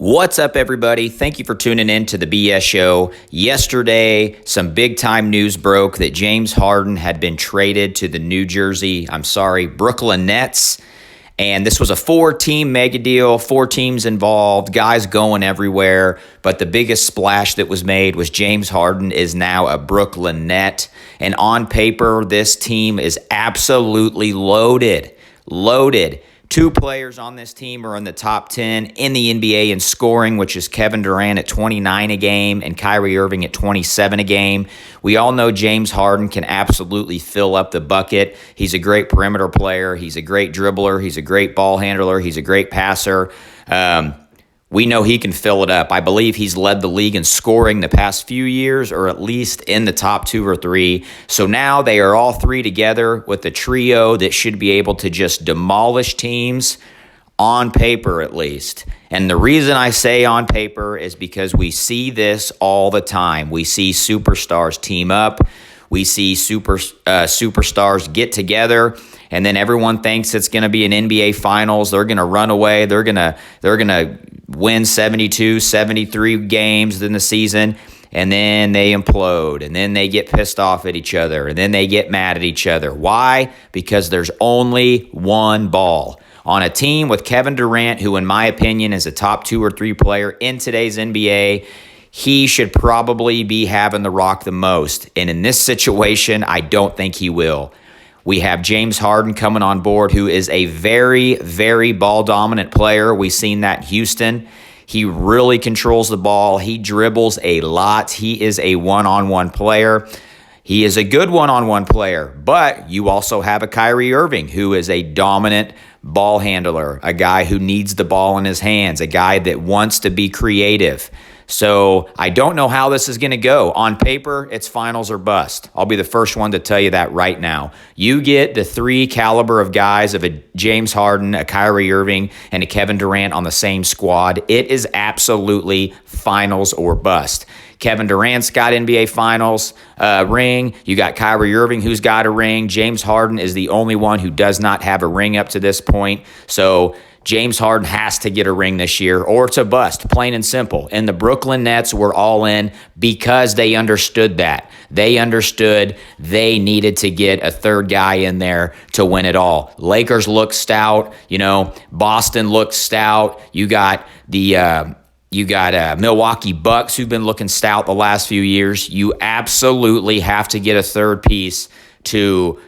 What's up, everybody? Thank you for tuning in to the BS Show. Yesterday, some big-time news broke that James Harden had been traded to the Brooklyn Nets. And this was a four-team mega deal, four teams involved, guys going everywhere. But the biggest splash that was made was James Harden is now a Brooklyn Net. And on paper, this team is absolutely loaded. Two players on this team are in the top 10 in the NBA in scoring, which is Kevin Durant at 29 a game and Kyrie Irving at 27 a game. We all know James Harden can absolutely fill up the bucket. He's a great perimeter player. He's a great dribbler. He's a great ball handler. He's a great passer. We know he can fill it up. I believe he's led the league in scoring the past few years, or at least in the top two or three. So now they are all three together with a trio that should be able to just demolish teams, on paper at least. And the reason I say on paper is because we see this all the time. We see superstars team up. We see superstars get together, and then everyone thinks it's going to be an NBA Finals. They're going to run away. They're going to win 72, 73 games in the season, and then they implode, and then they get pissed off at each other, and then they get mad at each other. Why? Because there's only one ball. On a team with Kevin Durant, who in my opinion is a top 2 or 3 player in today's NBA, he should probably be having the rock the most. And in this situation, I don't think he will. We have James Harden coming on board, who is a very, very ball-dominant player. We've seen that in Houston. He really controls the ball. He dribbles a lot. He is a one-on-one player. He is a good one-on-one player. But you also have a Kyrie Irving, who is a dominant ball handler, a guy who needs the ball in his hands, a guy that wants to be creative. So I don't know how this is going to go. On paper, it's finals or bust. I'll be the first one to tell you that right now. You get the 3 caliber of guys of a James Harden, a Kyrie Irving, and a Kevin Durant on the same squad. It is absolutely finals or bust. Kevin Durant's got NBA Finals ring. You got Kyrie Irving, who's got a ring. James Harden is the only one who does not have a ring up to this point. So James Harden has to get a ring this year, or it's a bust, plain and simple. And the Brooklyn Nets were all in because they understood that. They understood they needed to get a third guy in there to win it all. Lakers look stout. Boston looks stout. You got Milwaukee Bucks, who've been looking stout the last few years. You absolutely have to get a third piece to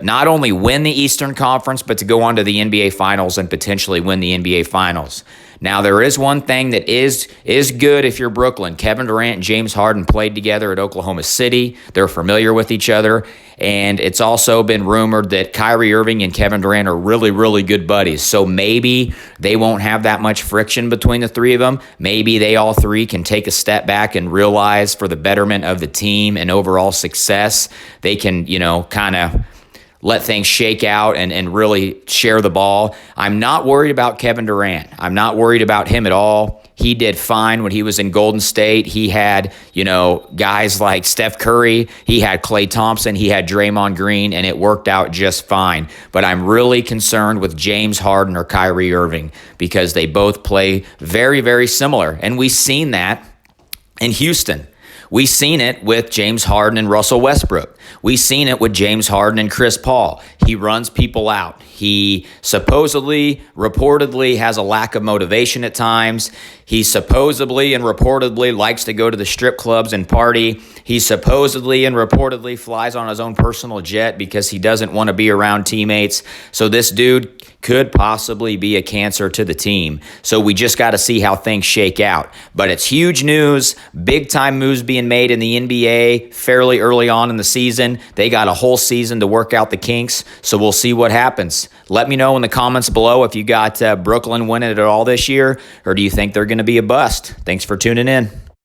not only win the Eastern Conference, but to go on to the NBA Finals and potentially win the NBA Finals. Now, there is one thing that is good if you're Brooklyn. Kevin Durant and James Harden played together at Oklahoma City. They're familiar with each other. And it's also been rumored that Kyrie Irving and Kevin Durant are really, really good buddies. So maybe they won't have that much friction between the three of them. Maybe they all three can take a step back and realize for the betterment of the team and overall success, they can, kind of let things shake out and really share the ball. I'm not worried about Kevin Durant. I'm not worried about him at all. He did fine when he was in Golden State. He had, guys like Steph Curry. He had Klay Thompson. He had Draymond Green, and it worked out just fine. But I'm really concerned with James Harden or Kyrie Irving because they both play very, very similar. And we've seen that in Houston. We've seen it with James Harden and Russell Westbrook. We've seen it with James Harden and Chris Paul. He runs people out. He reportedly has a lack of motivation at times. He supposedly and reportedly likes to go to the strip clubs and party. He supposedly and reportedly flies on his own personal jet because he doesn't want to be around teammates. So this dude could possibly be a cancer to the team. So we just got to see how things shake out. But it's huge news, big-time moves being made in the NBA fairly early on in the season. They got a whole season to work out the kinks, so we'll see what happens. Let me know in the comments below if you got Brooklyn winning it all this year, or do you think they're going to be a bust? Thanks for tuning in.